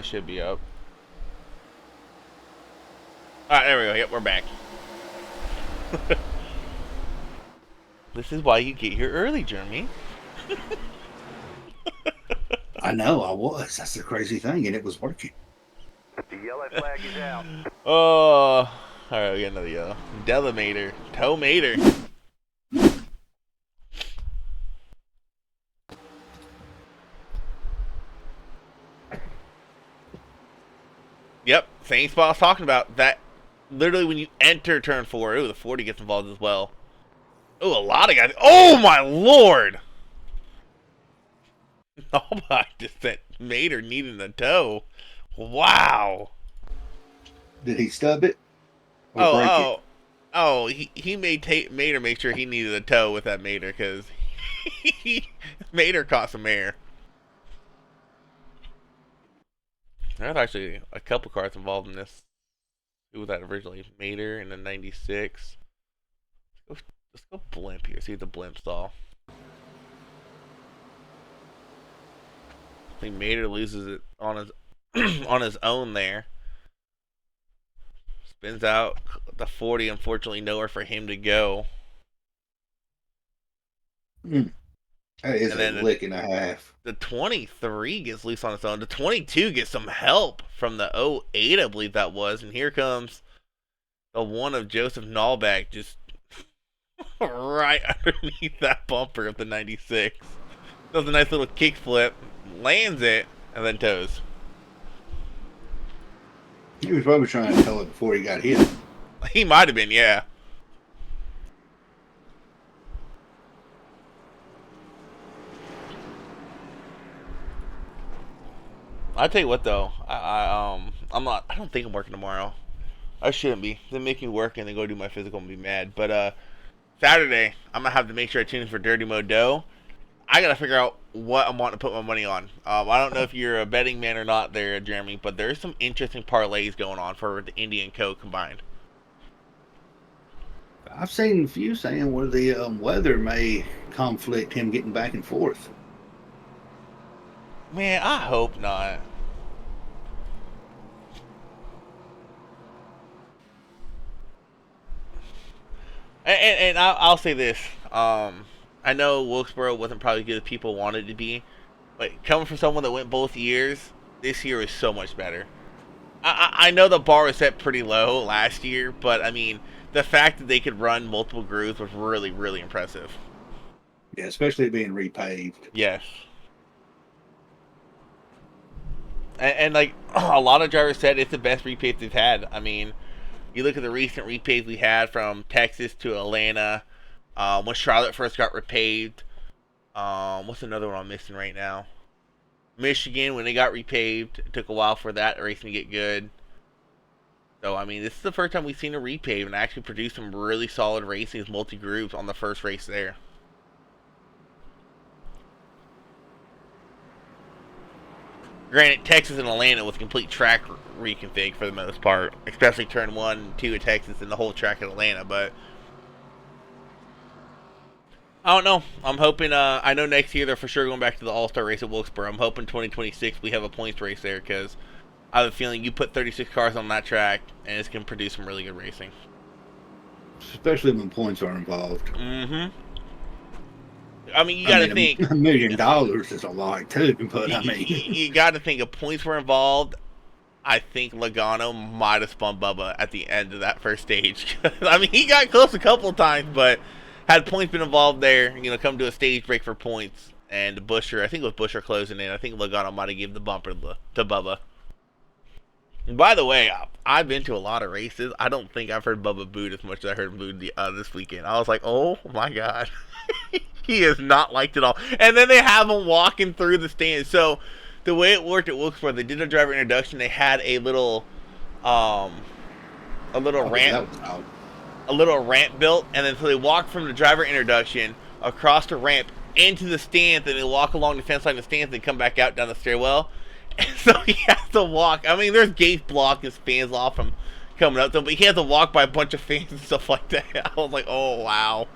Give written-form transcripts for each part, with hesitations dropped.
should be up. Alright, there we go. Yep, we're back. This is why you get here early, Jeremy. I know, I was. That's the crazy thing, and it was working. The yellow flag is out. Oh, alright, we got another yellow. Delimator. Tomater. Yep, same spot I was talking about. That literally when you enter turn 4, ooh, the 40 gets involved as well. Ooh, a lot of guys. Oh my lord! Oh my, just that Mater needing the toe. Wow. Did he stub it? Or Oh, break oh, oh, he made Mater make sure he needed a toe with that Mater because Mater caught some air. There's actually a couple cars involved in this. Who was that originally? Mater in the 96. Let's go blimp here. See the blimp stall. I think Mater loses it on his on his own there. Spins out the 40. Unfortunately, nowhere for him to go. it? That is And a then lick and a half. The 23 gets loose on its own. The 22 gets some help from the 08, I believe that was. And here comes the one of Joseph Nalbeck just right underneath that bumper of the 96. Does a nice little kick flip, lands it, and then toes. He was probably trying to tell it before he got hit. He might have been, yeah. I tell you what though, I don't think I'm working tomorrow. I shouldn't be. They make me work and then go do my physical and be mad. But Saturday, I'm gonna have to make sure I tune in for Dirty Modo. I gotta figure out what I'm wanting to put my money on. I don't know if you're a betting man or not there, Jeremy, but there's some interesting parlays going on for the Indy and Co combined. I've seen a few saying where the weather may conflict him getting back and forth. Man, I hope not. And I'll say this. I know Wilkesboro wasn't probably as good as people wanted it to be, but coming from someone that went both years, this year is so much better. I know the bar was set pretty low last year, but I mean, the fact that they could run multiple grooves was really, really impressive. Yeah, especially being repaved. Yes. And like a lot of drivers said, it's the best repave they've had. I mean, you look at the recent repaves we had from Texas to Atlanta. When Charlotte first got repaved. What's another one I'm missing right now? Michigan, when they got repaved, it took a while for that racing to get good. So, I mean, this is the first time we've seen a repave and actually produce some really solid racing as multi-grooves on the first race there. Granted, Texas and Atlanta was complete track reconfig for the most part, especially turn 1 and 2 at Texas and the whole track at Atlanta, but I don't know. I'm hoping, I know next year they're for sure going back to the All-Star race at Wilkesboro. I'm hoping 2026 we have a points race there because I have a feeling you put 36 cars on that track and it's going to produce some really good racing. Especially when points are involved. Mm-hmm. I mean, you got to think $1 million is a lot too, but I mean, you got to think if points were involved. I think Logano might have spun Bubba at the end of that first stage. I mean, he got close a couple of times, but had points been involved there, come to a stage break for points, and Buescher, I think it was Buescher closing in. I think Logano might have given the bumper to Bubba. And by the way, I've been to a lot of races. I don't think I've heard Bubba booed as much as I heard him booed this weekend. I was like, oh my god. He is not liked at all. And then they have him walking through the stands. So the way it worked at Wilkesboro, they did a driver introduction. They had a little ramp, a little ramp built, and then so they walked from the driver introduction across the ramp into the stands, and they walk along the fence line of the stands, and come back out down the stairwell. And so he has to walk. I mean, there's gates blocking his fans off from coming up to him, but he has to walk by a bunch of fans and stuff like that. I was like, oh wow.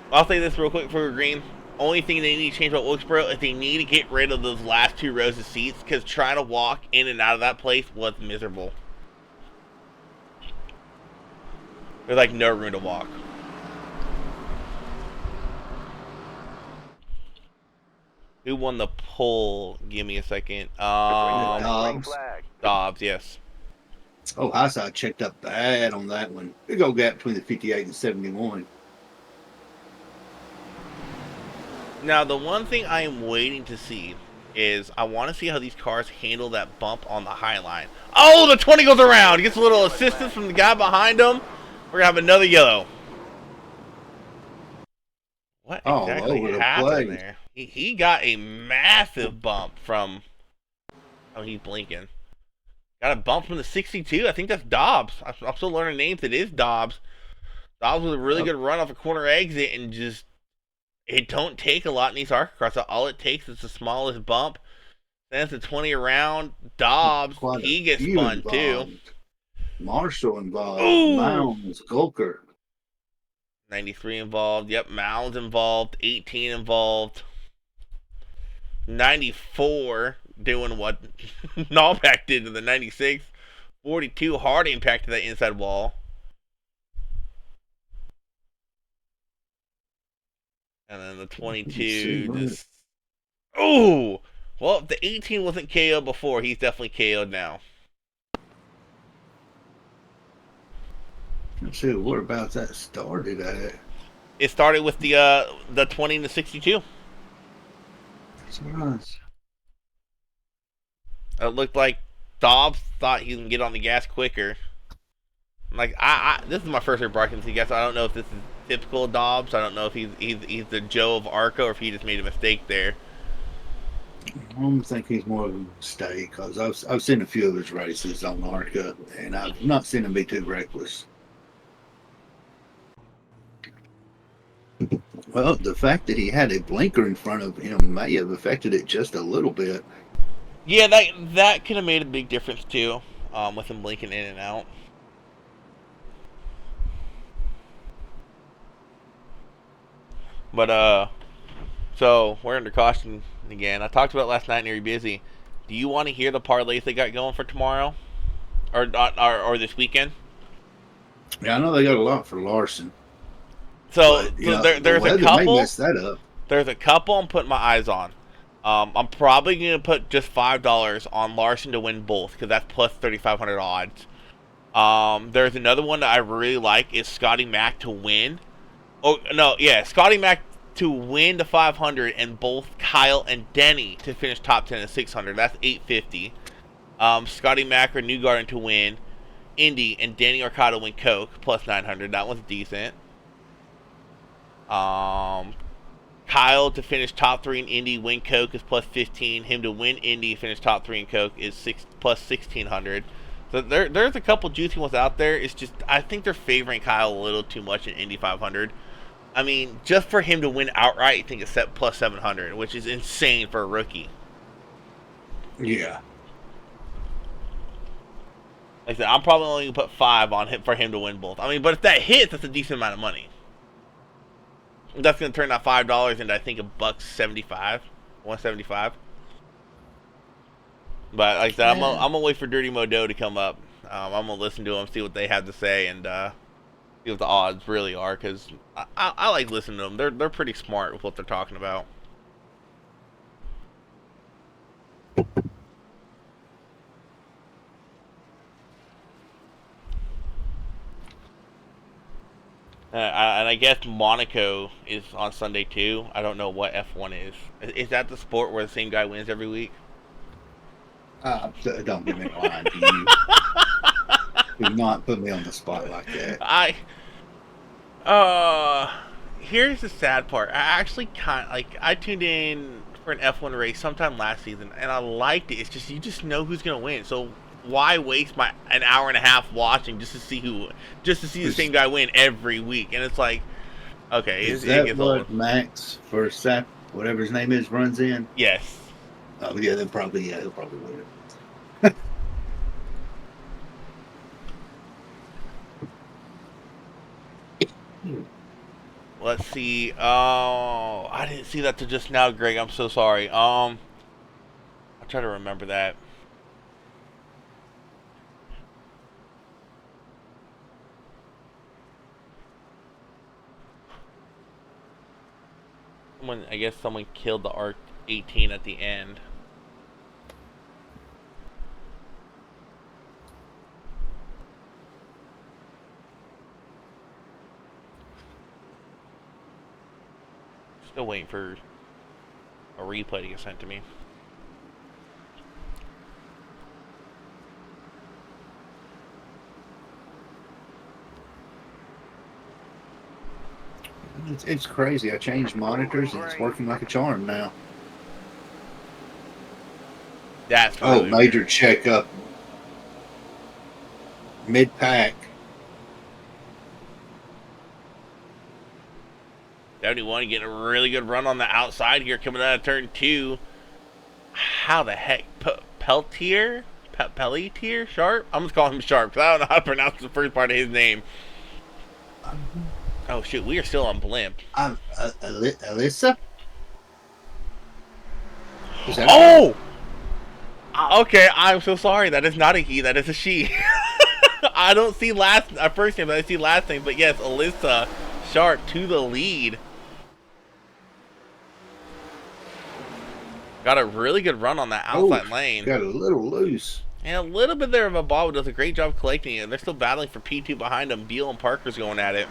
I'll say this real quick for Green. Only thing they need to change about Wilkesboro is they need to get rid of those last 2 rows of seats, because trying to walk in and out of that place was miserable. There's like no room to walk. Who won the poll? Give me a second. Dobbs. Dobbs, yes. Oh, I saw checked up bad on that one. Big old gap between the 58 and 71. Now, the one thing I am waiting to see is I want to see how these cars handle that bump on the high line. Oh, the 20 goes around. He gets a little assistance from the guy behind him. We're going to have another yellow. What exactly happened there? He got a massive bump from... Oh, he's blinking. Got a bump from the 62. I think that's Dobbs. I'm still learning names. It is Dobbs. Dobbs with a really good run off a corner exit, and just... It don't take a lot in these Arca cars. All it takes is the smallest bump. Sends the 20 around. Dobbs, he gets spun involved. too. Marshall involved. Ooh. Mounds, Golker. 93 involved. Yep, Mounds involved. 18 involved. 94 doing what Nallback did to the 96. 42 hard impact to that inside wall. And then the 22 just... Oh! Well, if the 18 wasn't KO'd before, he's definitely KO'd now. Let's see, whereabouts that started at? It started with the 20 and the 62. Surprise. It looked like Dobbs thought he can get on the gas quicker. Like, this is my first year broadcasting gas. I don't know if this is typical of Dobbs. I don't know if he's the Joe of Arca or if he just made a mistake there. I don't think he's more of a mistake, because I've seen a few of his races on Arca, and I've not seen him be too reckless. Well, the fact that he had a blinker in front of him may have affected it just a little bit. Yeah, that could have made a big difference too, with him blinking in and out. But so we're under caution again. I talked about it last night and you're busy. Do you want to hear the parlays they got going for tomorrow, or this weekend? Yeah, I know they got a lot for Larson. So, but, there's a couple. May mess that up. There's a couple I'm putting my eyes on. I'm probably gonna put just $5 on Larson to win both, because that's plus 3,500 odds. There's another one that I really like is Scotty Mack to win. Oh no, yeah, Scotty Mack to win the 500, and both Kyle and Denny to finish top 10 at 600. That's 850. Scotty Mack or Newgarden to win Indy, and Danny or Kyle to win Coke plus 900. That one's decent. Kyle to finish top 3 in Indy, win Coke is plus 15. Him to win Indy, finish top 3 in Coke is plus 1,600. So there's a couple juicy ones out there. It's just, I think they're favoring Kyle a little too much in Indy 500. I mean, just for him to win outright, I think it's set plus 700, which is insane for a rookie. Yeah. Like I said, I'm probably only going to put 5 on him for him to win both. I mean, but if that hits, that's a decent amount of money. That's going to turn that $5 into, I think, $1.75, $1.75. But like I said, I'm gonna wait for Dirty Modo to come up. I'm gonna listen to them, see what they have to say, and see what the odds really are. Because I like listening to them. They're pretty smart with what they're talking about. And I guess Monaco is on Sunday too. I don't know what F1 is. Is that the sport where the same guy wins every week? Don't get me lying to you. Do not put me on the spot like that. Here's the sad part. I actually I tuned in for an F1 race sometime last season, and I liked it. It's just, you just know who's gonna win. So why waste an hour and a half watching just to see the same guy win every week? And it's like, okay, is that what Max Verstappen, whatever his name is, runs in? Yes. Oh yeah, he'll probably win it. Let's see. Oh, I didn't see that till just now, Greg. I'm so sorry. I'll try to remember that. I guess someone killed the Arc 18 at the end. Still waiting for a replay to get sent to me. It's crazy. I changed monitors and it's working like a charm now. That's really major weird. checkup. Mid-pack. 71 getting a really good run on the outside here coming out of turn 2. How the heck? Peltier? Pelletier? Sharp? I'm just calling him Sharp because I don't know how to pronounce the first part of his name. Oh, shoot. We are still on blimp. Alyssa? Oh! Okay, I'm so sorry. That is not a he. That is a she. I don't see first name, but I see last name. But yes, Alyssa Sharp to the lead. Got a really good run on that outside lane. Got a little loose. And a little bit there of a ball, but does a great job collecting it. They're still battling for P2 behind them. Beal and Parker's going at it.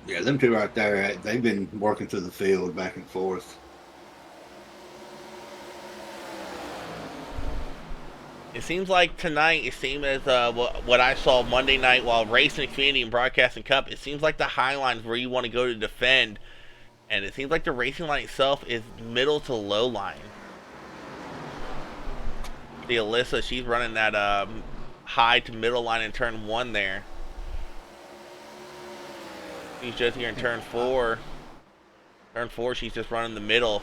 Yeah, them two right there, they've been working through the field back and forth. It seems like tonight, it seemed as what I saw Monday night while racing Xfinity and Broadcasting Cup, it seems like the high line is where you want to go to defend. And it seems like the racing line itself is middle to low line. The Alyssa, she's running that high to middle line in turn 1 there. She's just here in turn 4. Turn 4, she's just running the middle.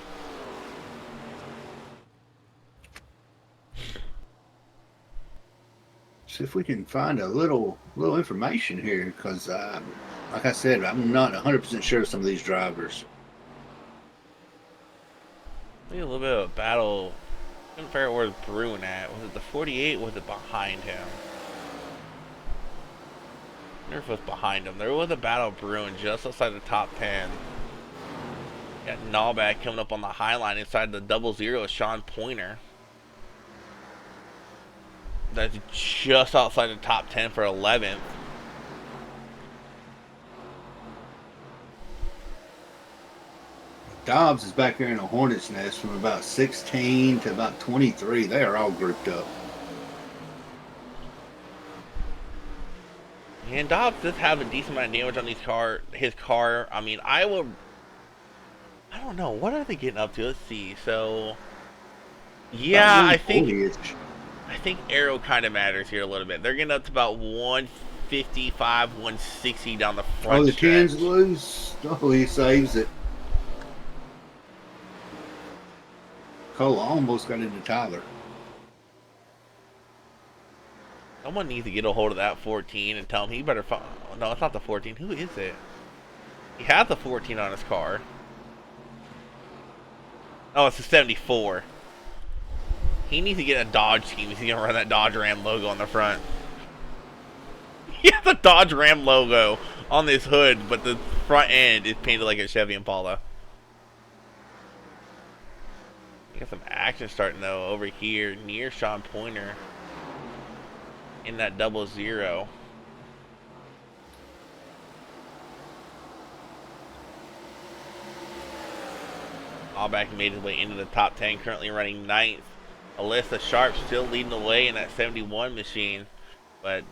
See if we can find a little information here, because like I said, I'm not 100% sure of some of these drivers. Maybe a little bit of a battle. I couldn't figure out where Bruin at. Was it the 48? Was it behind him? I wonder if it was behind him. There was a battle Bruin just outside the top 10. Got Nallback coming up on the high line inside the 00 Sean Pointer. That's just outside the top 10 for 11th. Dobbs is back there in a hornet's nest from about 16 to about 23. They are all grouped up. And Dobbs does have a decent amount of damage on his car. I mean, I don't know. What are they getting up to? Let's see. So, yeah, I think aero kind of matters here a little bit. They're getting up to about 155, 160 down the front. Oh, the 10's loose. Oh, he saves it. Cole almost got into Tyler. Someone needs to get a hold of that 14 and tell him he better find. No, it's not the 14. Who is it? He has the 14 on his car. Oh, it's the 74. He needs to get a Dodge scheme if he's going to run that Dodge Ram logo on the front. He has a Dodge Ram logo on this hood, but the front end is painted like a Chevy Impala. Got some action starting though over here near Sean Pointer in that 00. Allback made his way into the top 10, currently running 9th. Alyssa Sharp still leading the way in that 71 machine, but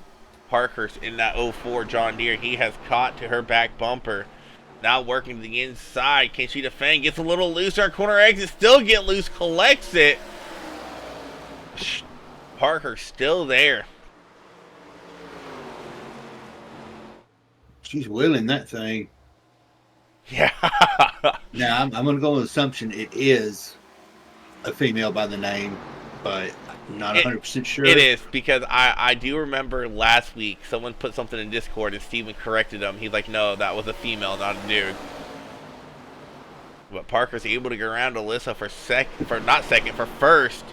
Parker's in that 04 John Deere. He has caught to her back bumper. Now working to the inside. Can she defend? Gets a little looser. Our corner exit. Still getting loose. Collects it. Parker still there. She's willing that thing. Yeah. Now, I'm going to go with the assumption it is a female by the name, but Not It 100% it sure. is because I do remember last week someone put something in Discord and Steven corrected him. He's like, no, that was a female, not a dude. But Parker's able to get around Alyssa for first.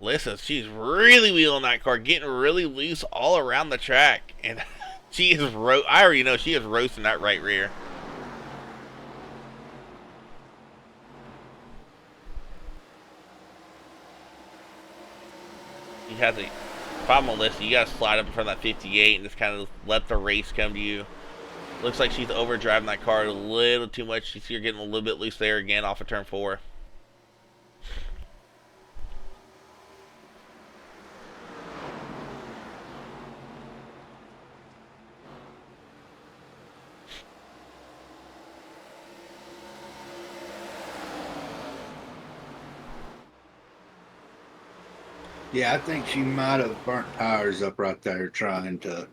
Alyssa, she's really wheeling that car, getting really loose all around the track, and she is I already know she is roasting that right rear. He has a problem with Alyssa. You gotta slide up in front of that 58 and just kind of let the race come to you. Looks like she's overdriving that car a little too much. You're getting a little bit loose there again off of turn 4. Yeah, I think she might have burnt tires up right there trying to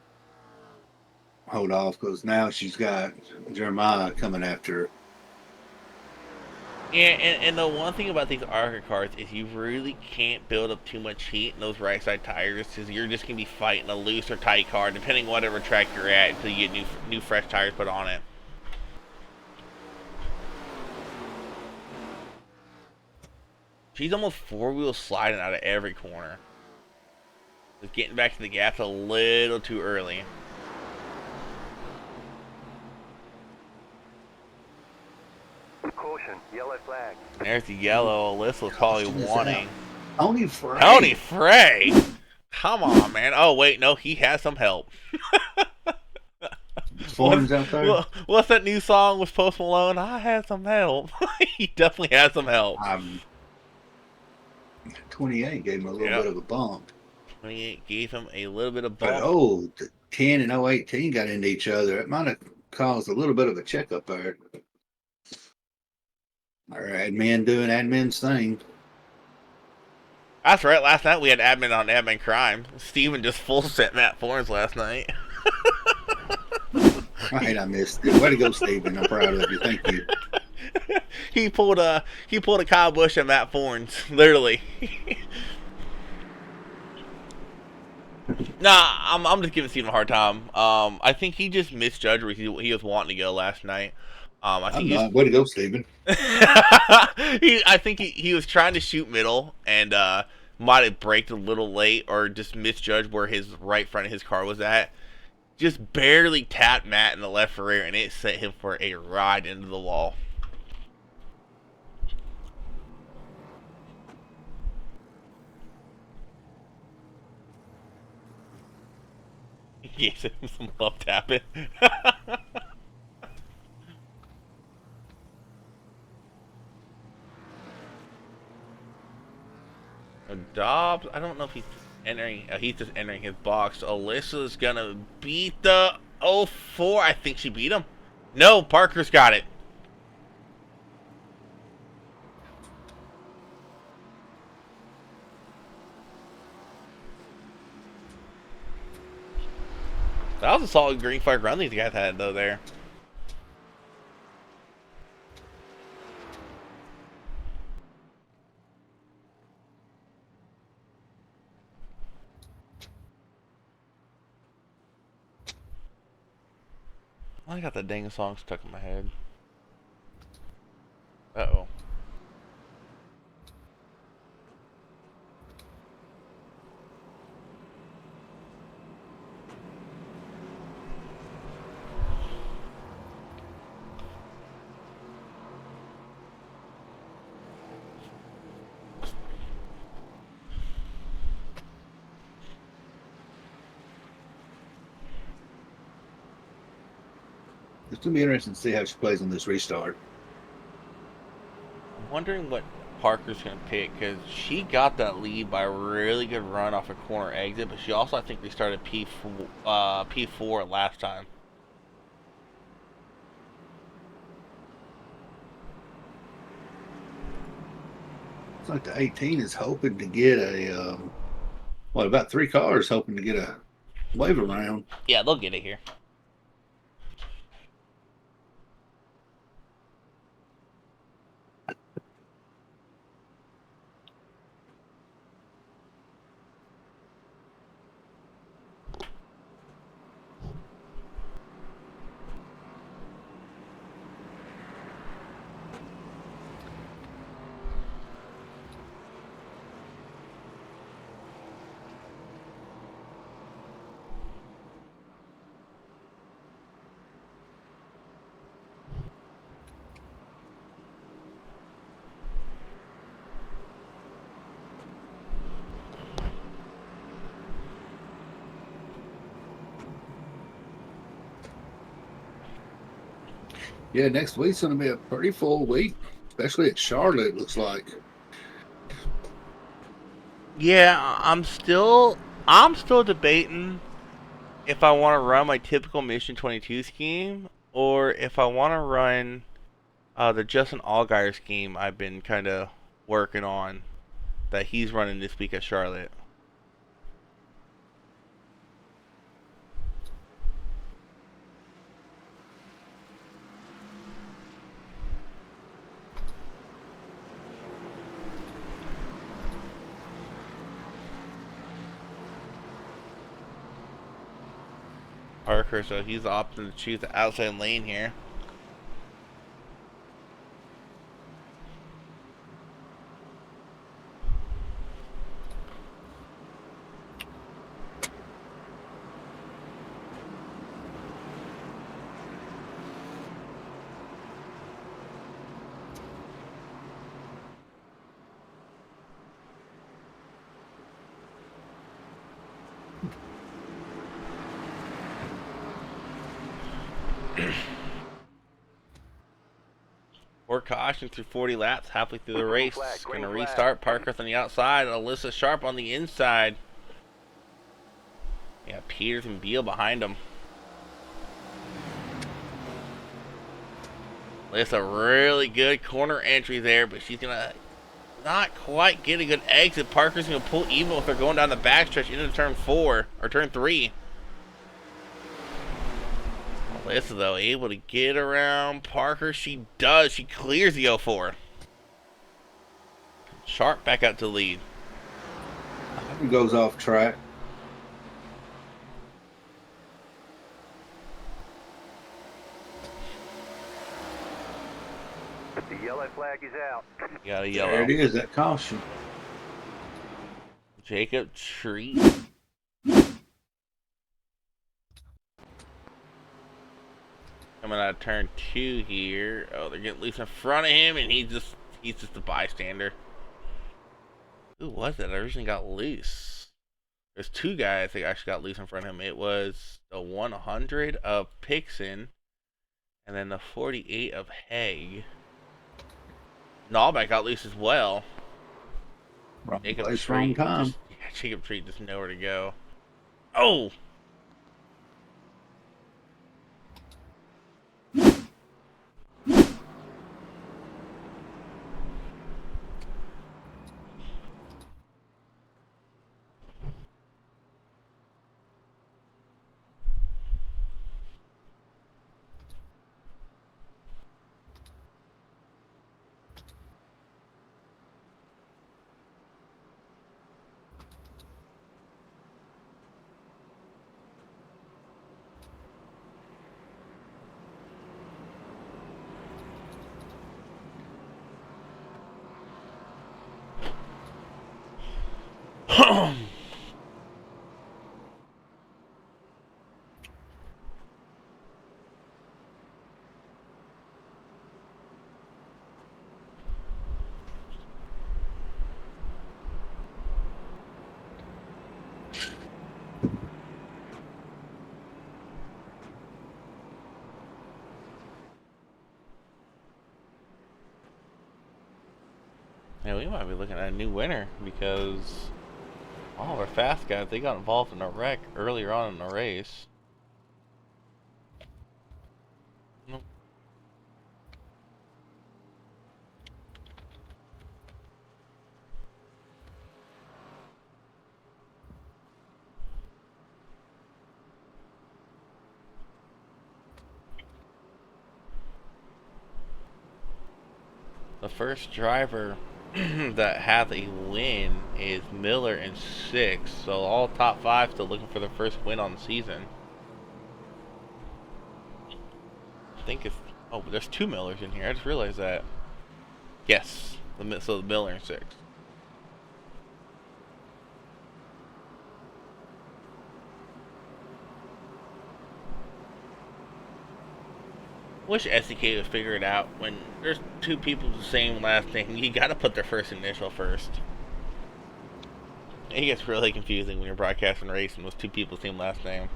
hold off because now she's got Jeremiah coming after her. Yeah, and the one thing about these Arca cars is you really can't build up too much heat in those right side tires because you're just gonna be fighting a loose or tight car depending on whatever track you're at until you get new fresh tires put on it. She's almost 4-wheel sliding out of every corner. Just getting back to the gas a little too early. Caution, yellow flag. There's the yellow. Alyssa's probably wanting. Tony Frey. Tony Frey! Come on, man. Oh, wait, no, he has some help. Forms out there. What's that new song with Post Malone? I had some help. He definitely has some help. 28 gave him a little bit of a bump. 28 gave him a little bit of But bump. the 10 and 018 got into each other. It might have caused a little bit of a checkup there. Our admin doing admin's thing. That's right. Last night we had admin on admin crime. Steven just full sent Matt Fornes last night. I missed it. Way to go, Steven. I'm proud of you. Thank you. He pulled a Kyle Busch and Matt Fornes, literally. Nah, I'm just giving Steven a hard time. I think he just misjudged where he was wanting to go last night. I think way to go, Steven. I think he was trying to shoot middle and might have braked a little late or just misjudged where his right front of his car was at. Just barely tapped Matt in the left rear and it sent him for a ride into the wall. He gave him some love tapping. Dobbs, I don't know if he's entering. He's just entering his box. Alyssa's gonna beat the 04. I think she beat him. No, Parker's got it. That was a solid green flag run these guys had, though, there. I got the dang song stuck in my head. Uh-oh. It's going to be interesting to see how she plays on this restart. I'm wondering what Parker's going to pick, because she got that lead by a really good run off a corner exit, but she also, I think, restarted P4 last time. It's like the 18 is hoping to get a, about 3 cars hoping to get a wave around. Yeah, they'll get it here. Yeah, next week's going to be a pretty full week, especially at Charlotte, it looks like. Yeah, I'm still debating if I want to run my typical Mission 22 scheme or if I want to run the Justin Allgaier scheme I've been kind of working on that he's running this week at Charlotte. Arca, so he's opting to choose the outside lane here. Or caution through 40 laps, halfway through the race. Going to restart. Parker's on the outside. Alyssa Sharp on the inside. Yeah, Peters and Beal behind him. Alyssa, really good corner entry there, but she's going to not quite get a good exit. Parker's going to pull even if they're going down the backstretch into turn 4, or turn 3. Alyssa, though, able to get around Parker. She does. She clears the 04. Sharp back out to lead. He goes off track. The yellow flag is out. Got a yellow. There it is, that caution. Jacob Treat. Coming out of turn 2 here. Oh, they're getting loose in front of him, and he's just a bystander. Who was it that originally got loose? There's 2 guys that actually got loose in front of him. It was the 100 of Pixon, and then the 48 of Haig. Nalback got loose as well. Wrong Jacob place, Treat wrong time. Jacob Treat just nowhere to go. Oh! Yeah, we might be looking at a new winner because all of our fast guys, they got involved in a wreck earlier on in the race. Nope. The first driver that had a win is Miller in 6, so all top 5 still looking for their first win on the season. I think it's, oh, there's 2 Millers in here. I just realized that. Yes, so the Miller in 6. Wish SEK would figure it out. When there's 2 people with the same last name, you gotta put their first initial first. It gets really confusing when you're broadcasting racing with 2 people with the same last name.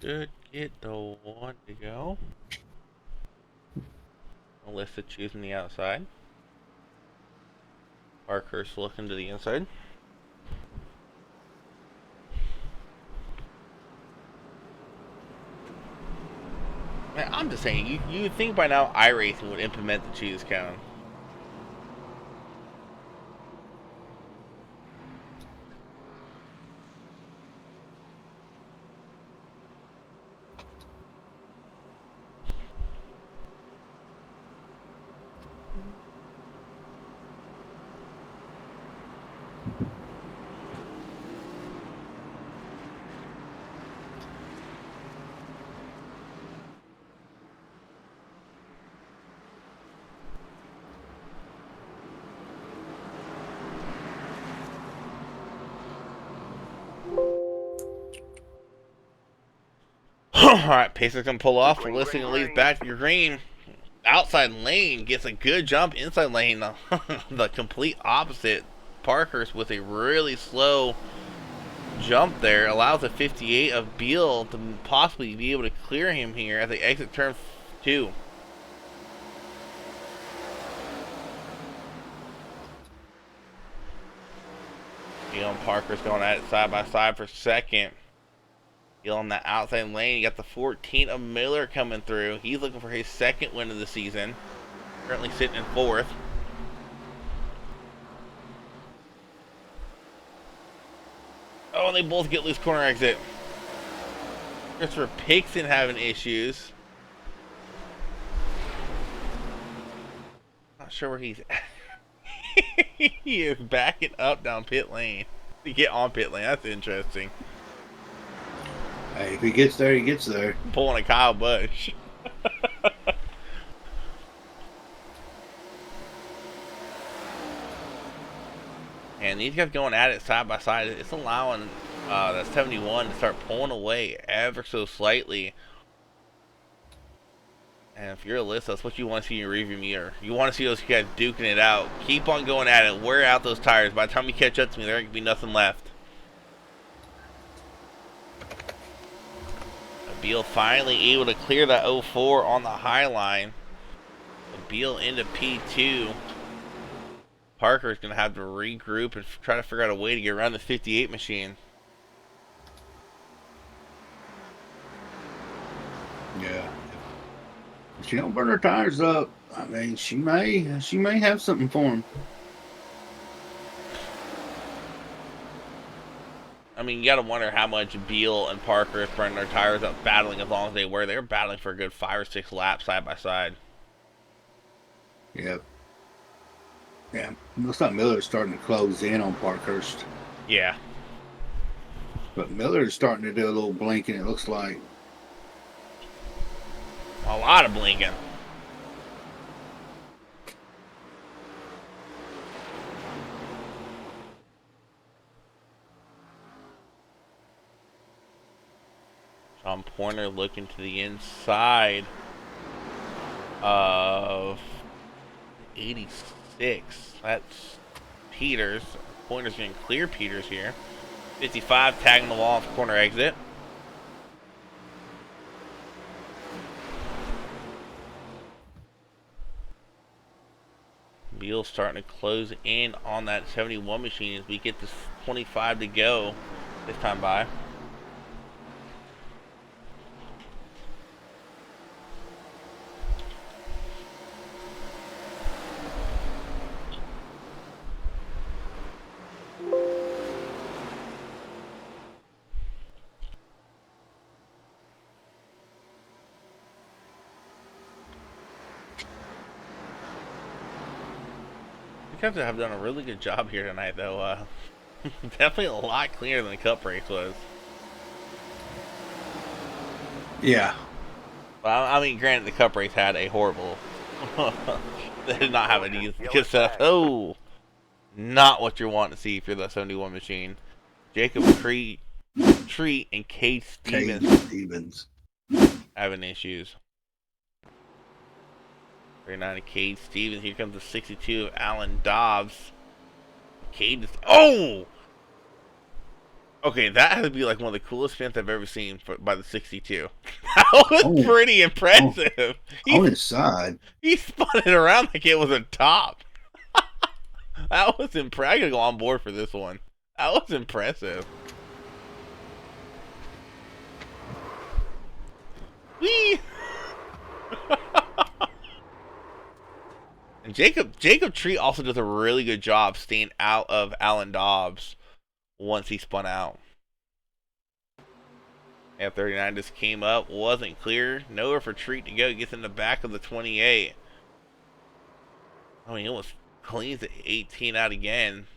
should get the one to go. Alyssa choosing the outside. Parkhurst looking to the inside. Man, I'm just saying, you would think by now iRacing would implement the choose count. Alright, Pacer's gonna pull off. We're listening to leads back to green. Outside lane gets a good jump. Inside lane, the complete opposite. Parkhurst with a really slow jump there allows a 58 of Beal to possibly be able to clear him here as they exit turn 2. Beal and Parkhurst going at it side by side for second. Beal on that outside lane. You got the 14 of Miller coming through. He's looking for his second win of the season. Currently sitting in 4th. Oh, and they both get loose corner exit. Christopher Pixon having issues. Not sure where he's at. He is backing up down pit lane. To get on pit lane, that's interesting. Hey, if he gets there, he gets there. Pulling a Kyle Busch. And these guys going at it side by side. It's allowing that 71 to start pulling away ever so slightly. And if you're a list, that's what you want to see in your rearview mirror. You want to see those guys duking it out. Keep on going at it. Wear out those tires. By the time you catch up to me, there ain't going to be nothing left. Beal finally able to clear that 04 on the high line. Beal into P2. Parker's going to have to regroup and try to figure out a way to get around the 58 machine. Yeah. If she don't burn her tires up, I mean, she may have something for him. I mean, you got to wonder how much Beal and Parker have burned their tires up battling as long as they were. They were battling for a good 5 or 6 laps side by side. Yep. Yeah. Looks like Miller's starting to close in on Parkhurst. Yeah. But Miller's starting to do a little blinking, it looks like. A lot of blinking. Sean Pointer looking to the inside of 86. That's Peters. Pointer's going to clear Peters here. 55 tagging the wall off the corner exit. Beal starting to close in on that 71 machine as we get this 25 to go this time by. Cubs have done a really good job here tonight, though. Definitely a lot cleaner than the Cup race was. Yeah. Well, I mean, granted, the Cup race had a horrible. They did not have an easy good setup. Oh, not what you're wanting to see if you're the 71 machine. Jacob Treat and Cade Stevens having issues. 39 of Cade Stevens. Here comes the 62 of Alan Dobbs. Cade is... Oh! Okay, that has to be like one of the coolest spins I've ever seen by the 62. That was Oh, pretty oh, impressive. on his side. He spun it around like it was a top. That was impressive. I gotta go on board for this one. That was impressive. Whee! And Jacob Tree also does a really good job staying out of Alan Dobbs once he spun out. F39 just came up, wasn't clear. Nowhere for Treat to go. Gets in the back of the 28. I mean, he almost cleans the 18 out again.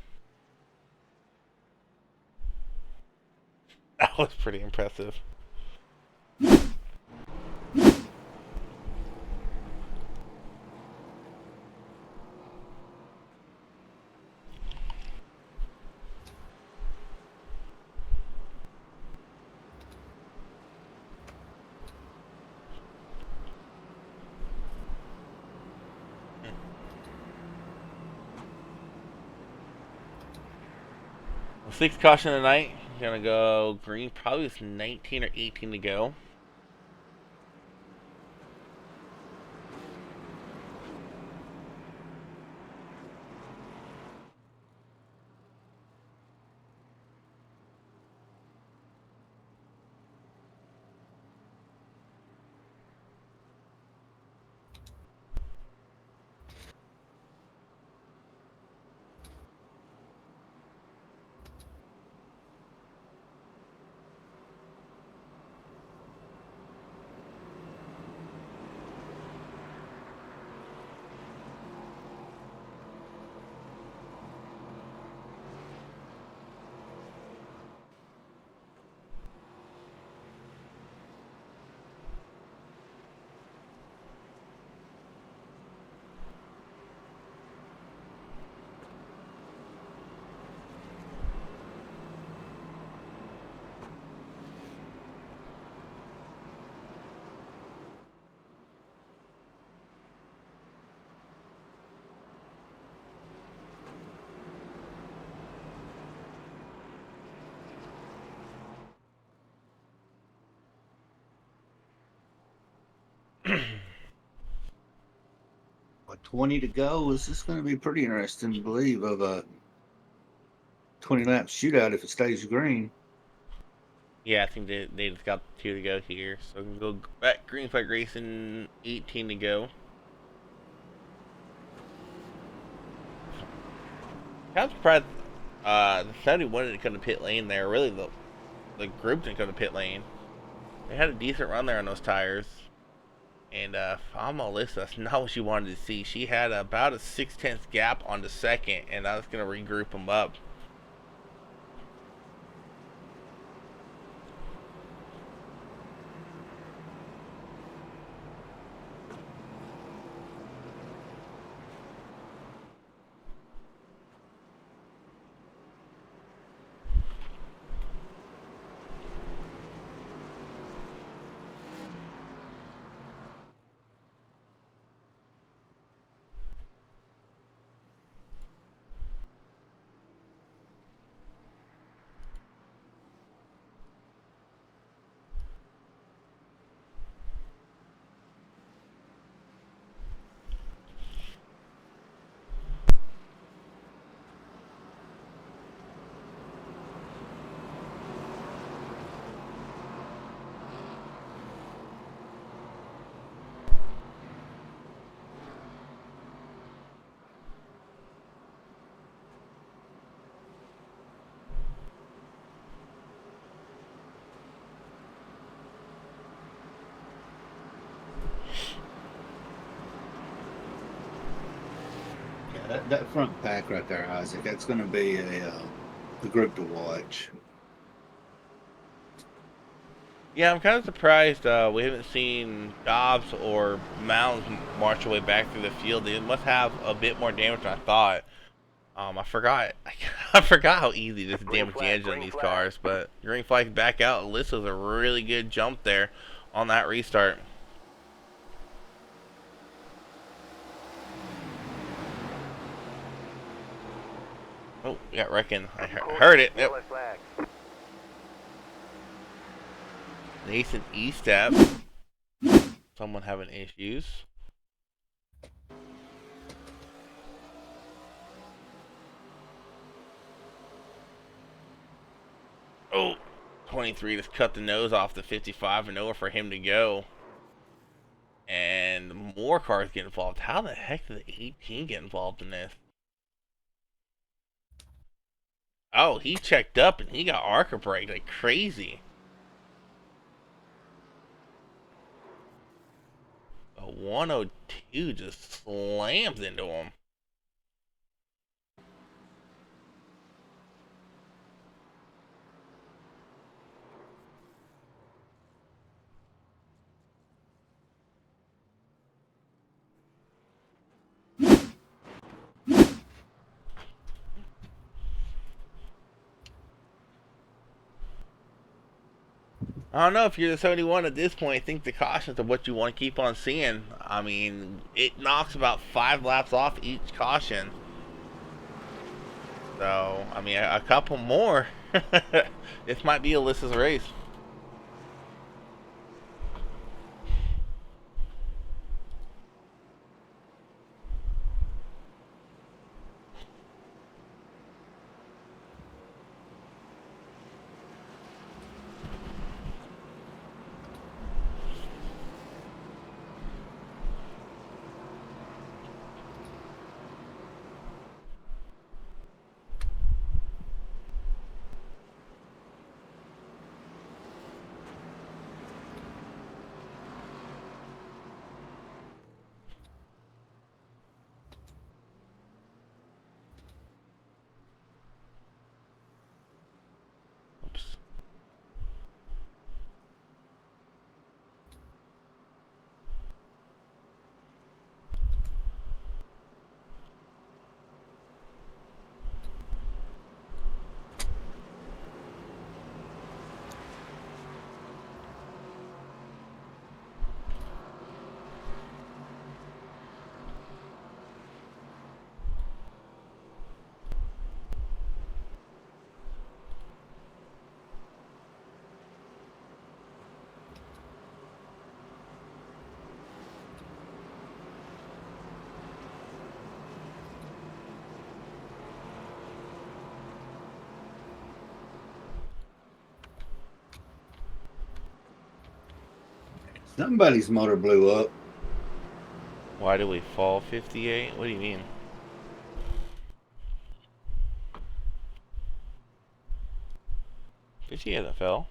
That was pretty impressive. Sixth caution of the night. Gonna go green. Probably with 19 or 18 to go. With 20 to go, this is going to be pretty interesting to believe of a 20 lap shootout if it stays green. Yeah, I think they just got 2 to go here. So we can go back green flag racing, 18 to go. Kind of surprised the 71 didn't come to pit lane there. Really, the group didn't come to pit lane. They had a decent run there on those tires. And I'm Alyssa, that's not what she wanted to see. She had about a 6/10 gap on the second, and I was going to regroup them up. Yeah, that front pack right there, Isaac, that's going to be a group to watch. Yeah, I'm kind of surprised we haven't seen Dobbs or Mounds march their way back through the field. They must have a bit more damage than I thought. I forgot. I forgot how easy this damage the engine on these cars. But green flag back out. Alyssa's a really good jump there on that restart. Oh, we got wrecking. I heard it. Yep. Nathan E-Step. Someone having issues. Oh, 23 just cut the nose off the 55 and nowhere for him to go. And more cars get involved. How the heck did the 18 get involved in this? Oh, he checked up and he got Arca brake like crazy. A 102 just slams into him. I don't know if you're the 71 at this point. I think the cautions are what you want to keep on seeing. I mean, it knocks about 5 laps off each caution. So, I mean, a couple more. This might be Alyssa's race. Oops. Somebody's motor blew up. Why do we fall 58? What do you mean? Fifty that fell.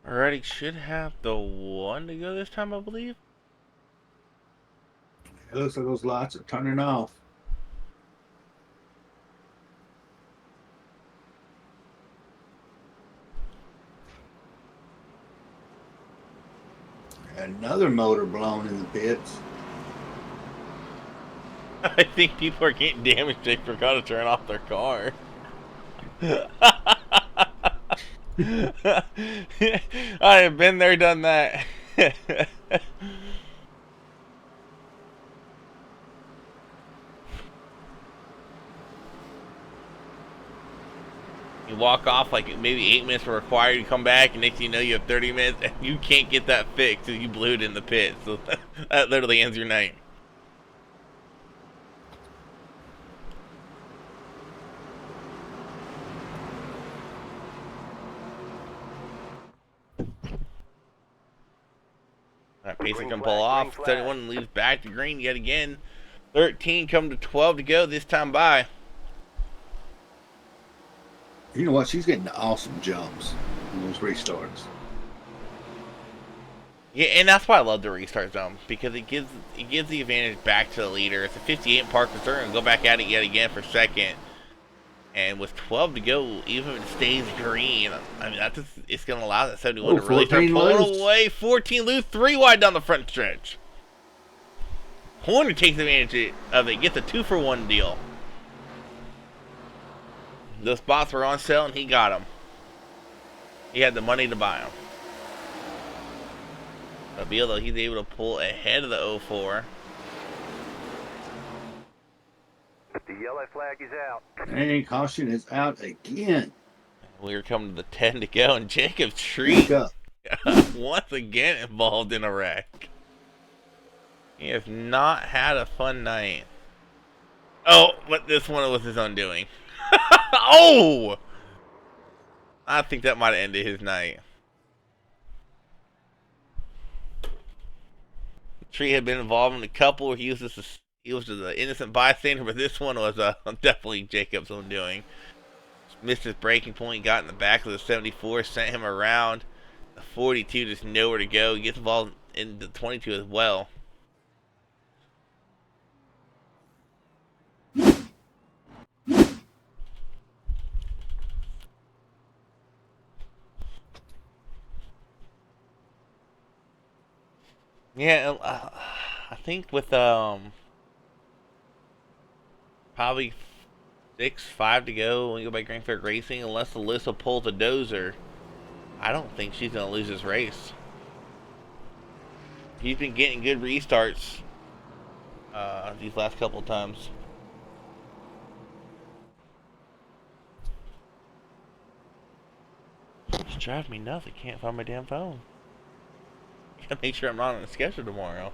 Alrighty, should have the 1 to go this time, I believe. It looks like those lights are turning off. Another motor blown in the pits. I think people are getting damaged. They forgot to turn off their car. I have been there, done that. You walk off like maybe 8 minutes are required. You come back, and next thing you know, you have 30 minutes, and you can't get that fixed because you blew it in the pit. So that literally ends your night. Alright, Pacer Green can flag, pull off. green flag. 71 leaves back to green yet again. 13 come to 12 to go this time by. You know what? She's getting awesome jumps in those restarts. Yeah, and that's why I love the restart zone, because it gives the advantage back to the leader. It's a 58 in Parker's turn and go back at it yet again for second. And with 12 to go, even if it stays green, I mean it's going to allow that 71 to really start 14 pulling loose. away. 14 loose, 3 wide down the front stretch. Horner takes advantage of it, gets a 2-for-1 deal. Those spots were on sale and he got them. He had the money to buy them. Though he's able to pull ahead of the 04. The yellow flag is out. And caution is out again. We were coming to the 10 to go, and Jacob Treat once again involved in a wreck. He has not had a fun night. Oh, but this one was his undoing. Oh! I think that might have ended his night. Tree had been involved in a couple where he was just an innocent bystander, but this one was definitely Jacob's undoing. Missed his breaking point, got in the back of the 74, sent him around. The 42 just nowhere to go. He gets involved in the 22 as well. Yeah, I think with probably 6-5 to go when we go by Greenfield Racing, unless Alyssa pulls a dozer, I don't think she's gonna lose this race. He's been getting good restarts these last couple of times. It's driving me nuts. I can't find my damn phone. Gotta make sure I'm not on the schedule tomorrow.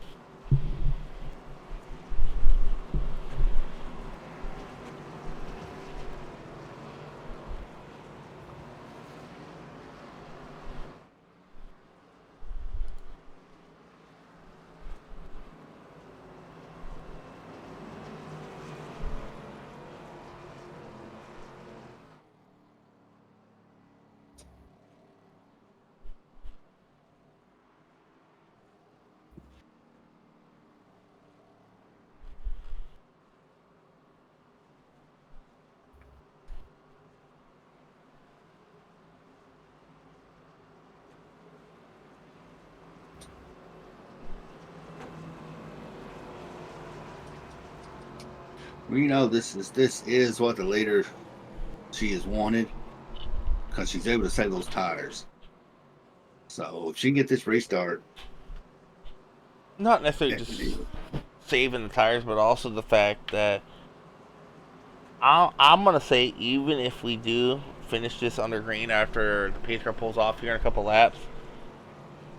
We know this is what the leader she has wanted, because she's able to save those tires. So if she can get this restart, Not necessarily just saving the tires, but also the fact that I'm gonna say, even if we do finish this under green after the pace car pulls off here in a couple laps,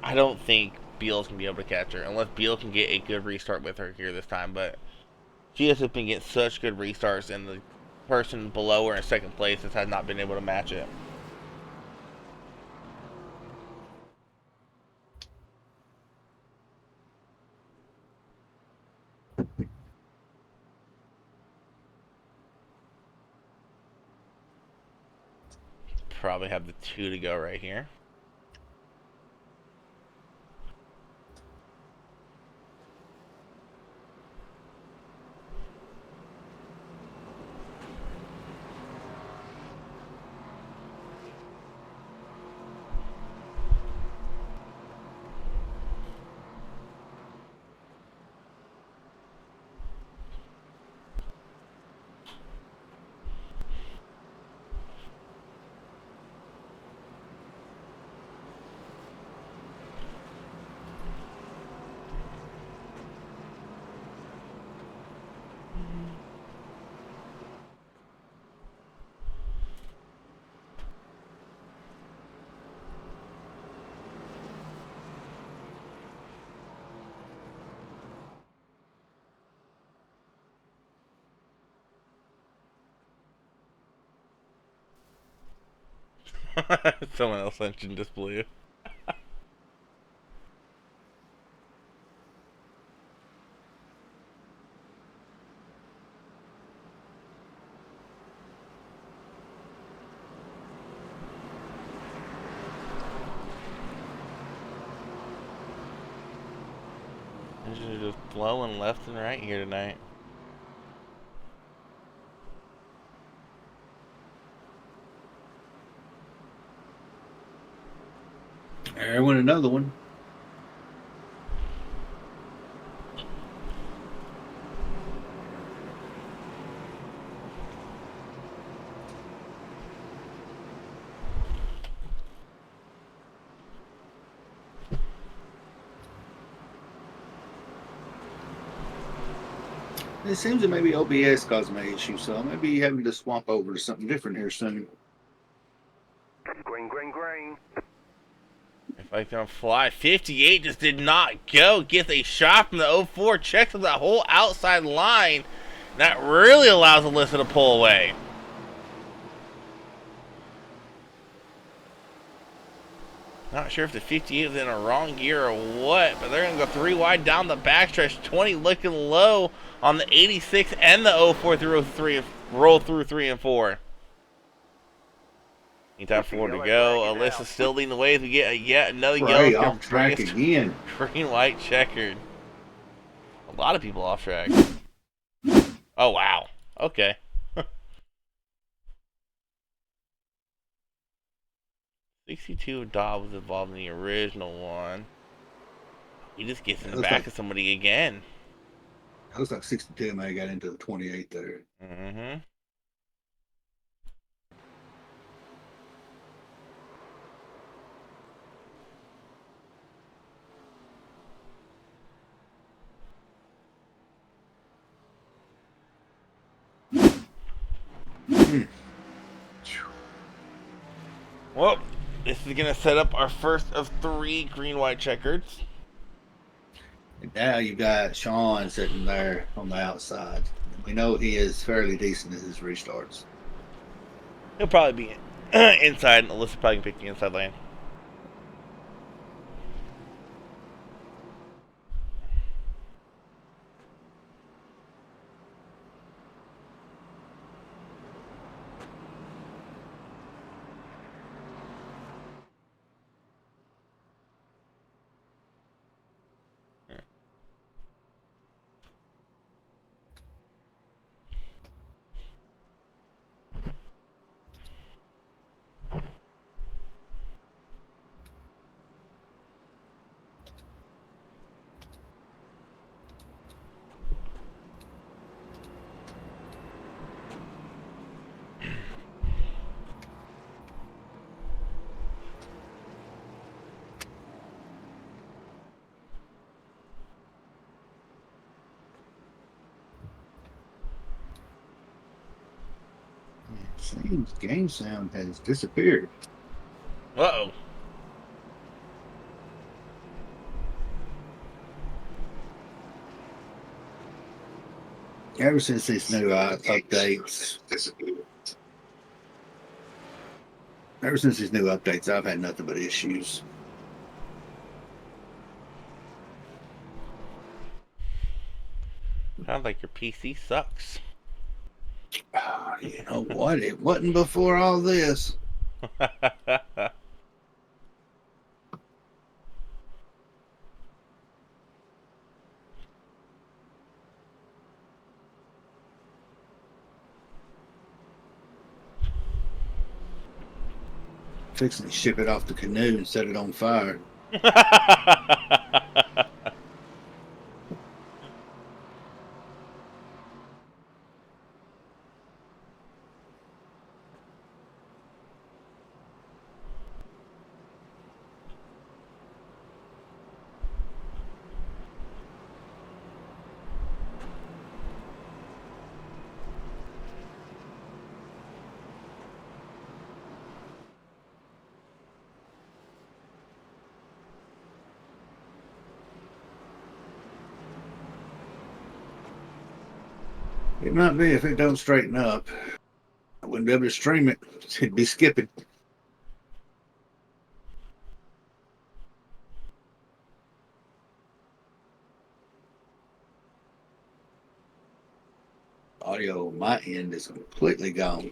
I don't think Beals can be able to catch her unless Beal can get a good restart with her here this time. But she has been getting such good restarts, and the person below her in second place has not been able to match it. Probably have the 2 to go right here. Someone else engine just blew. Engines are just blowing left and right here tonight. There went another one. It seems that maybe OBS caused my issue, so maybe having to swap over to something different here soon. Green, green, green. If I can fly, 58 just did not go. Gets a shot from the 04, checks up that whole outside line. That really allows Alyssa to pull away. Not sure if the 58 was in a wrong gear or what, but they're going to go 3 wide down the backstretch. 20 looking low on the 86 and the 04 through 3, roll through 3 and 4. Anytime 4 to go. Alyssa's still leading the way as we get yet another Right, yellow. off track again. Green, white, checkered. A lot of people off track. Oh, wow. Okay. 62 Dodd was involved in the original one. He just gets in the back of somebody again. It looks like 62 may have got into the 28 there. Mm-hmm. Well, this is going to set up our first of 3 green-white checkers. And now you got Sean sitting there on the outside. We know he is fairly decent at his restarts. He'll probably be inside, and Alyssa probably can pick the inside lane. Seems game sound has disappeared. Uh-oh. Ever since these new updates, I've had nothing but issues. Sounds like your PC sucks. You know what? It wasn't before all this. Fixing to ship it off the canoe and set it on fire. It might be if it don't straighten up. I wouldn't be able to stream it. It'd be skipping. Audio on my end is completely gone.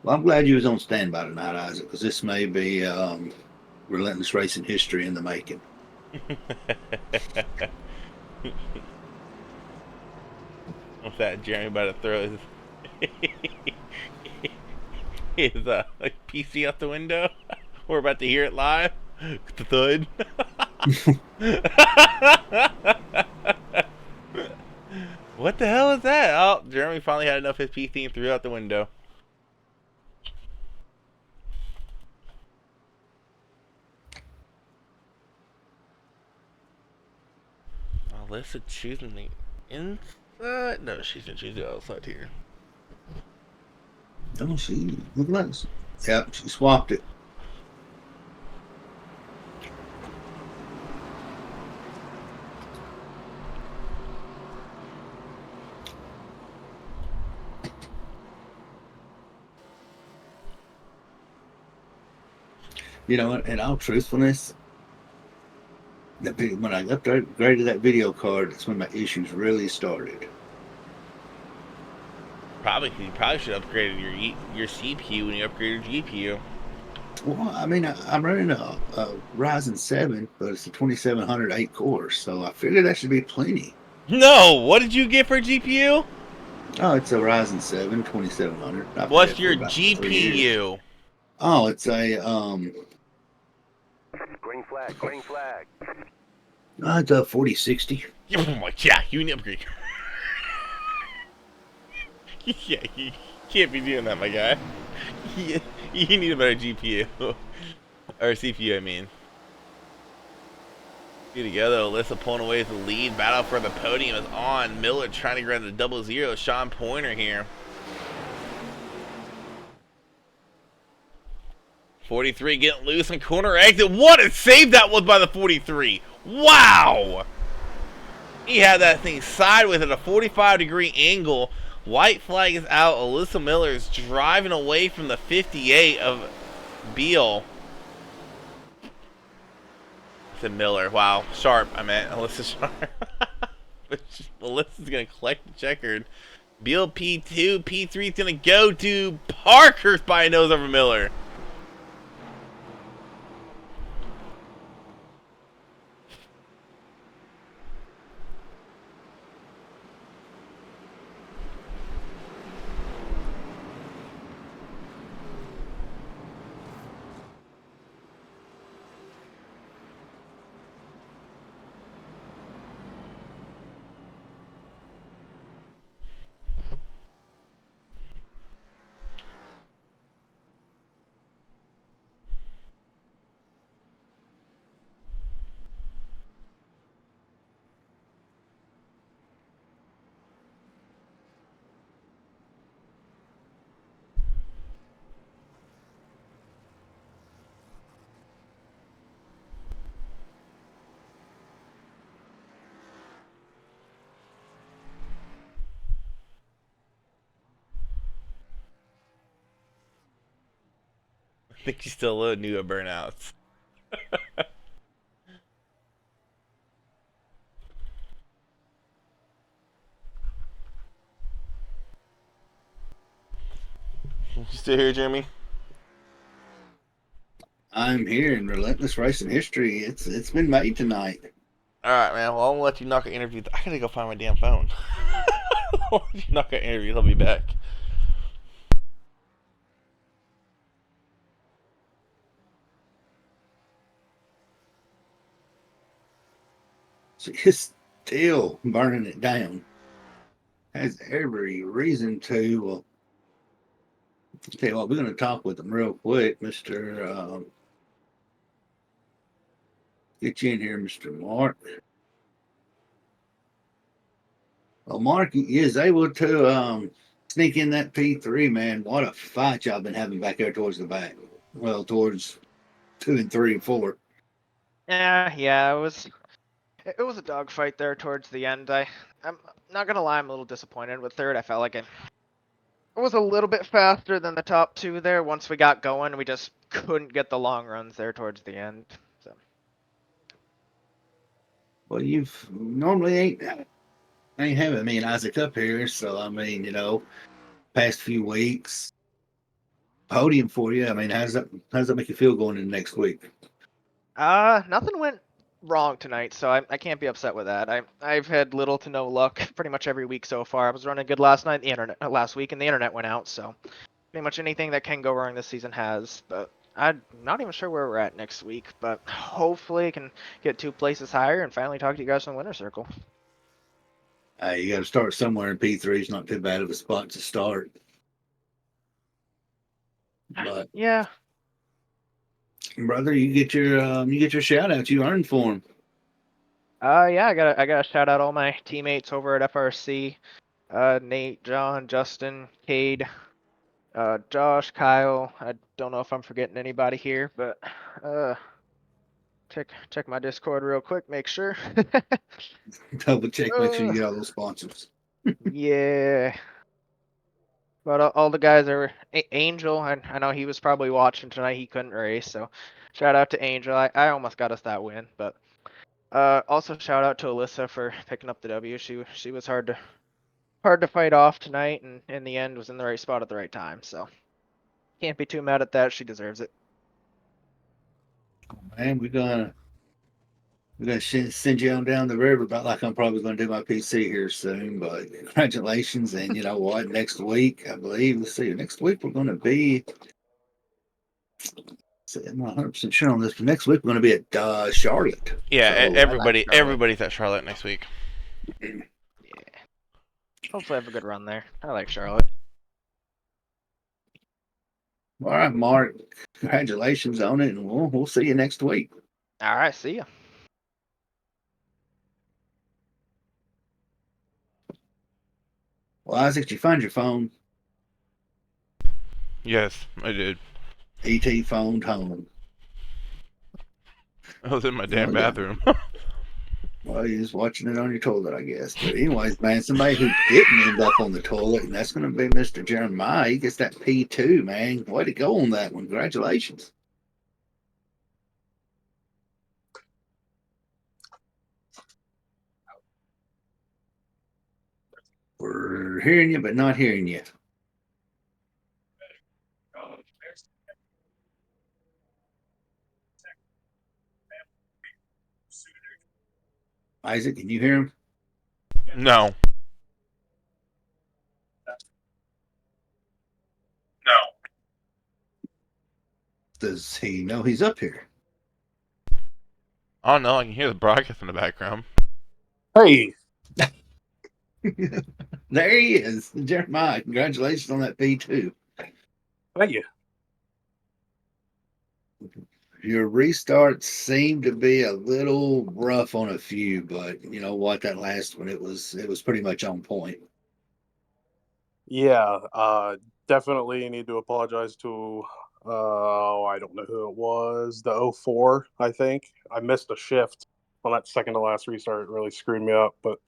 Well, I'm glad you was on standby tonight, Isaac, because this may be relentless racing history in the making. What's that? Jeremy about to throw his PC out the window. We're about to hear it live. The thud. What the hell is that? Oh, Jeremy finally had enough of his PC and threw it out the window. Alyssa choosing the inside? No, she's gonna choose the outside here. Oh, she look at this. Yep, she swapped it. You know, in all truthfulness, when I upgraded that video card, that's when my issues really started. You probably should have upgraded your CPU when you upgraded your GPU. Well, I mean, I'm running a Ryzen 7, but it's a 2708 core, so I figured that should be plenty. No, what did you get for GPU? Oh, it's a Ryzen 7 2700. I've had What's it for your about 3 years. GPU? Oh, it's a Green flag, green flag. it's a 4060. Oh my, yeah, you need to upgrade. Yeah, you can't be doing that, my guy. You need a better GPU. Or CPU, I mean. Good to go, though. Alyssa pulling away the lead. Battle for the podium is on. Miller trying to grab the 0-0. Sean Pointer here. 43 getting loose in corner exit. What a save that was by the 43. Wow! He had that thing sideways at a 45-degree angle. White flag is out. Alyssa Miller is driving away from the 58 of Beal. I said Miller. Wow. Sharp, I meant. Alyssa Sharp. Alyssa's going to collect the checkered. Beal P2. P3 is going to go to Parker's by a nose over Miller. I think she's still a little new at burnouts. You still here, Jeremy? I'm here in relentless racing history. It's been made tonight. Alright, man. Well, I'm gonna let you knock an interview. I gotta go find my damn phone. I'll let you knock an interview. I'll be back. She's still burning it down. Has every reason to. Well, tell you what, we're going to talk with them real quick, Mr. Get you in here, Mr. Mark. Well, Mark is able to sneak in that P3, man. What a fight y'all been having back there towards the back. Well, towards 2 and 3 and 4. Yeah, it was a dogfight there towards the end. I'm not gonna lie, I'm a little disappointed with third. I felt like it was a little bit faster than the top two there. Once we got going, we just couldn't get the long runs there towards the end. So. Well, you've normally ain't having me and Isaac up here, so I mean, past few weeks, podium for you. I mean, how does that make you feel going into next week? Nothing went wrong tonight, so I can't be upset with that. I've had little to no luck pretty much every week so far. I was running good last week, and the internet went out, so pretty much anything that can go wrong this season has. But I'm not even sure where we're at next week, but hopefully I can get 2 places higher and finally talk to you guys from the winner circle. You got to start somewhere, in P3 is not too bad of a spot to start. But Yeah. brother, you get your shout outs you earned for them. Yeah, I gotta shout out all my teammates over at FRC. Nate, John, Justin, Cade, Josh, Kyle. I don't know if I'm forgetting anybody here, but uh, check my Discord real quick, make sure. Double check, make sure you uh, get all those sponsors. yeah. But all the guys are Angel. I know he was probably watching tonight. He couldn't race, so shout out to Angel. I almost got us that win, but also shout out to Alyssa for picking up the W. She was hard to fight off tonight, and in the end was in the right spot at the right time. So can't be too mad at that. She deserves it. Man, we're gonna send you on down the river, about like I'm probably gonna do my PC here soon. But congratulations, and you know what? Next week, I believe. Let's see. Next week we're gonna be. I'm not 100% sure on this, but next week we're gonna be at Charlotte. Yeah, So I like Charlotte. everybody's at Charlotte next week. Yeah. Hopefully I have a good run there. I like Charlotte. All right, Mark. Congratulations on it, and we'll see you next week. All right, see ya. Well, Isaac, did you find your phone? Yes, I did. ET phoned home. I was in my damn Oh, yeah. bathroom. Well, you're just watching it on your toilet, I guess. But anyways, man, somebody who didn't end up on the toilet, and that's going to be Mr. Jeremiah. He gets that P2, man. Way to go on that one. Congratulations. We're hearing you, but not hearing you. Isaac, can you hear him? No. Does he know he's up here? Oh no, I can hear the broadcast in the background. Hey, There he is. Jeremiah, congratulations on that P2. thank you. Your restarts seemed to be a little rough on a few, but you know what? That last one, it was pretty much on point. Yeah, definitely need to apologize to, I don't know who it was, the 04, I think. I missed a shift on that second to last restart. It really screwed me up, but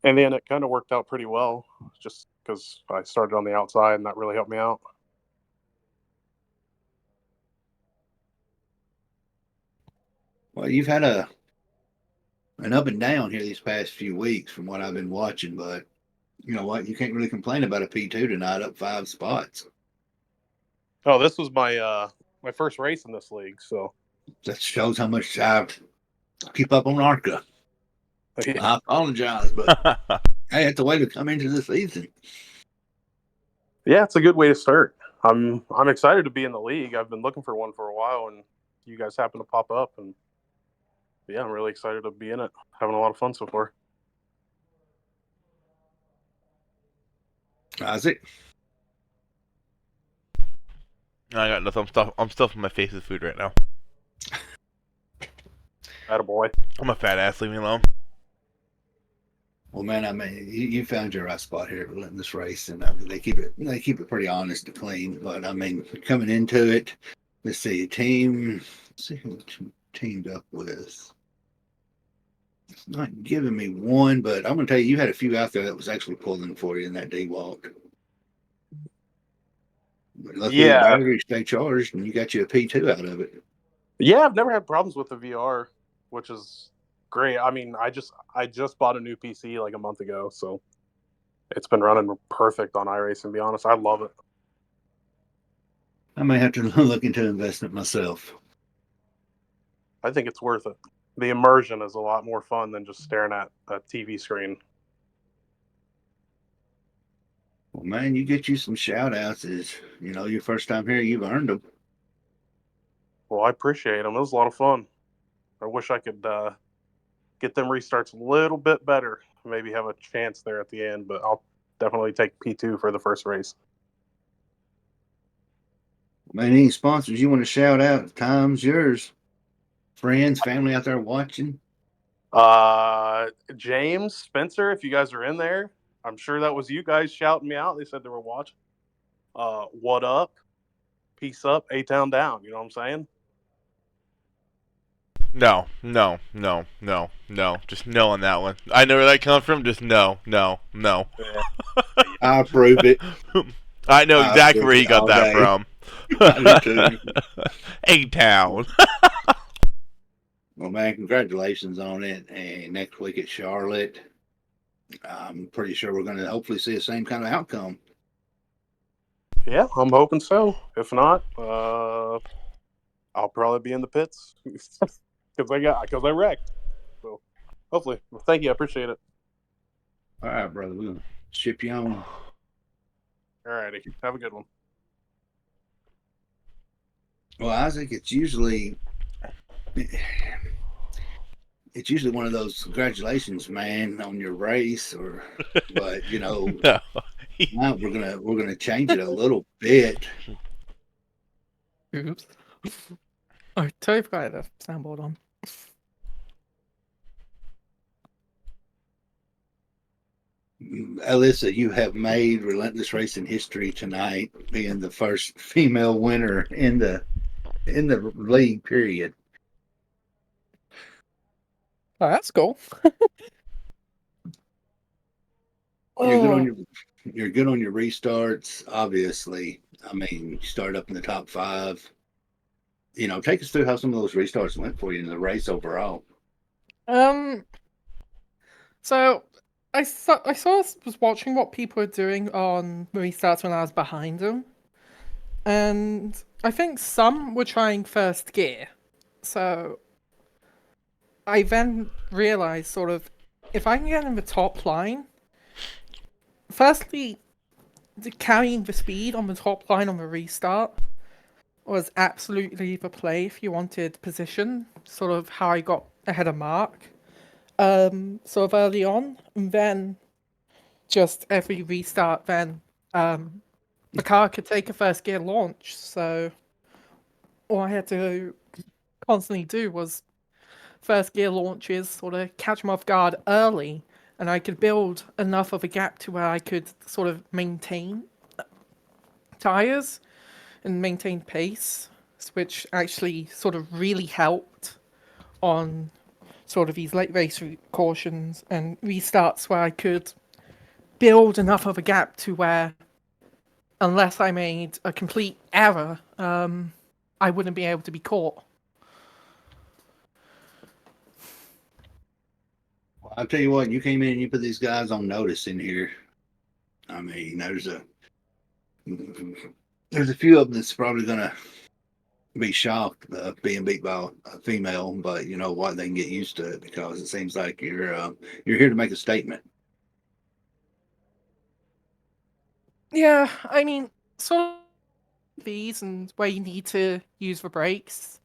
in the end, it kind of worked out pretty well, just because I started on the outside and that really helped me out. Well, you've had an up and down here these past few weeks from what I've been watching, but you know what? You can't really complain about a P2 tonight, up 5 spots. Oh, this was my first race in this league, so That shows how much I keep up on Arca. yeah. I apologize, but I had to wait to come into the season. Yeah, it's a good way to start. I'm excited to be in the league. I've been looking for one for a while, and you guys happen to pop up, and yeah, I'm really excited to be in it. Having a lot of fun so far. Isaac? I got nothing. I'm stuffing my face with food right now. Attaboy. I'm a fat ass. Leave me alone. Well, man, I mean, you found your right spot here in this race, and I mean, they keep it pretty honest and clean. But I mean, coming into it, let's see, let's see who you teamed up with. It's not giving me one, but I'm gonna tell you, you had a few out there that was actually pulling for you in that day walk. But luckily, the Yeah, battery stayed charged, and you got you a P2 out of it. yeah. I've never had problems with the VR, which is great. I mean, I just bought a new PC like a month ago, so it's been running perfect on iRacing. To be honest, I love it. I may have to look into investment myself. I think it's worth it. The immersion is a lot more fun than just staring at a TV screen. Well, man, you get you some shout outs. Is your first time here, you've earned them. Well, I appreciate them. It was a lot of fun. I wish I could get them restarts a little bit better. Maybe have a chance there at the end, but I'll definitely take P2 for the first race. Man, any sponsors you want to shout out? The time's yours. Friends, family out there watching. James, Spencer, if you guys are in there, I'm sure that was you guys shouting me out. They said they were watching. What up? Peace up, A-Town down. You know what I'm saying? No. Just no on that one. I know where that comes from. Just no. Yeah. I approve it. I know exactly where he got that day. from. I do too. A-Town. Well, man, congratulations on it. And next week at Charlotte, I'm pretty sure we're going to hopefully see the same kind of outcome. Yeah, I'm hoping so. If not, I'll probably be in the pits because I wrecked. So hopefully, well, thank you. I appreciate it. All right, brother. We're going to ship you on. All righty, have a good one. Well, Isaac, it's usually one of those congratulations, man, on your race, but No. now we're gonna change it a little bit. Oops. I totally forgot I had the soundboard on. Alyssa, you have made Relentless Racing history tonight, being the first female winner in the league. Period. Oh, that's cool. You're good on your restarts. Obviously, I mean, you started up in the top 5. Take us through how some of those restarts went for you in the race overall. So I was watching what people were doing on restarts when I was behind them, and I think some were trying first gear. So I then realized sort of if I can get in the top line, firstly, carrying the speed on the top line on the restart was absolutely the play if you wanted position, sort of how I got ahead of Mark. Sort of early on, and then just every restart, then the car could take a first gear launch. So all I had to constantly do was first gear launches, sort of catch them off guard early, and I could build enough of a gap to where I could sort of maintain tires and maintain pace, which actually sort of really helped on sort of these late race cautions and restarts where I could build enough of a gap to where, unless I made a complete error, I wouldn't be able to be caught. Well, I'll tell you what, you came in and you put these guys on notice in here. I mean, there's a few of them that's probably gonna be shocked being beat by a female, but you know what? They can get used to it because it seems like you're here to make a statement. Yeah, I mean, sort of these and where you need to use the brakes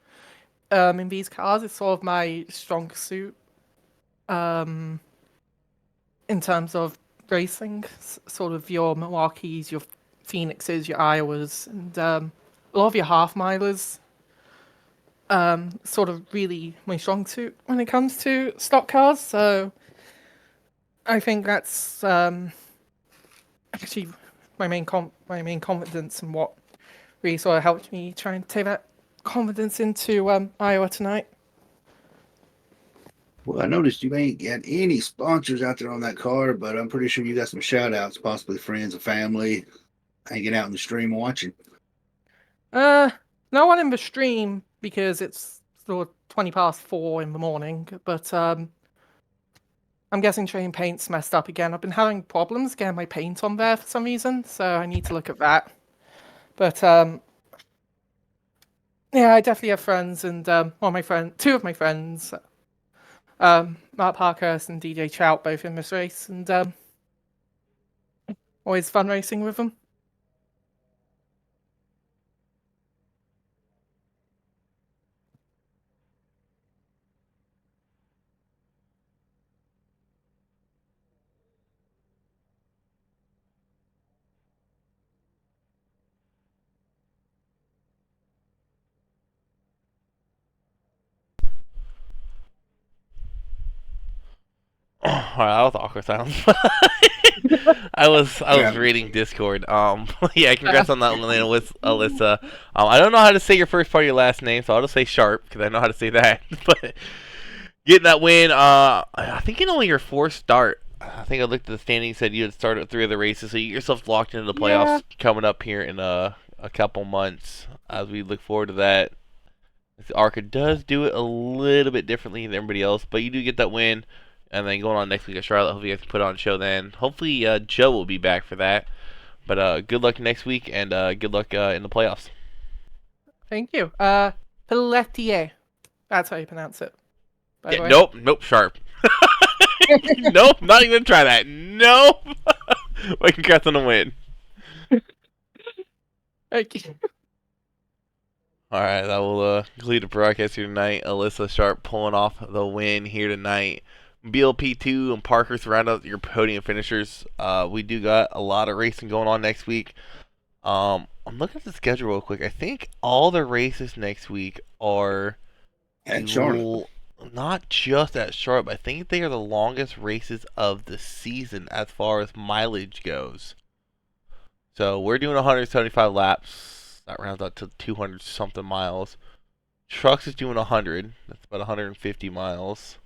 in these cars is sort of my strong suit in terms of racing. Sort of your Milwaukees, your Phoenixes, your Iowas, and a lot of your half milers. Sort of really my strong suit when it comes to stock cars. So I think that's actually my main confidence and what really sort of helped me try and take that confidence into Iowa tonight. Well, I noticed you ain't got any sponsors out there on that car, but I'm pretty sure you got some shout outs, possibly friends and family hanging out in the stream watching. No one in the stream because it's sort of 4:20 in the morning, but I'm guessing train paint's messed up again. I've been having problems getting my paint on there for some reason, so I need to look at that. But Yeah, I definitely have friends, and two of my friends, Mark Parkhurst and DJ Trout, both in this race, and always fun racing with them. Alright, that was awkward sounds. I was Yeah. reading Discord. Yeah, congrats on that one, Alyssa. I don't know how to say your first part of your last name, so I'll just say Sharp because I know how to say that. But getting that win, I think in only your fourth start. I think I looked at the standings, said you had started 3 of the races, so you get yourself locked into the playoffs coming up here in a couple months. As we look forward to that, Arca does do it a little bit differently than everybody else, but you do get that win. And then going on next week at Charlotte, hopefully you guys can put on a show then. Hopefully Joe will be back for that. But good luck next week, and good luck in the playoffs. Thank you. Pelletier. That's how you pronounce it. By the way. Nope, Sharp. Nope, not even gonna try that. Nope. Well, congrats on the win. Thank you. Alright, that will conclude the broadcast here tonight. Alyssa Sharp pulling off the win here tonight. BLP2 and Parker round out your podium finishers. We do got a lot of racing going on next week. I'm looking at the schedule real quick. I think all the races next week are At Charlotte. Not just at Charlotte, but I think they are the longest races of the season as far as mileage goes. So we're doing 175 laps. That rounds out to 200 something miles. Trucks is doing 100. That's about 150 miles.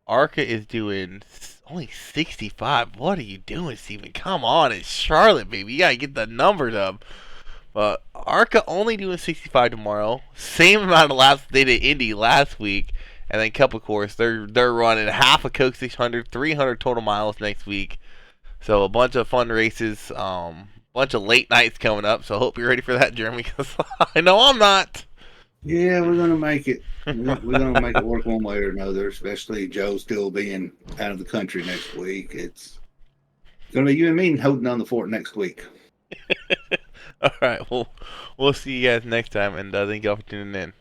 Arca is doing only 65. What are you doing, Steven? Come on, it's Charlotte, baby. You gotta get the numbers up. But Arca only doing 65 tomorrow. Same amount of laps they did Indy last week. And then Cup, of course, they're running half a Coke 600, 300 total miles next week. So a bunch of fun races, bunch of late nights coming up. So I hope you're ready for that, Jeremy, because I know I'm not. Yeah, we're gonna make it. We're gonna make it work one way or another. Especially Joe still being out of the country next week. It's gonna be you and me holding down the fort next week. All right, we'll see you guys next time, and thank y'all for tuning in.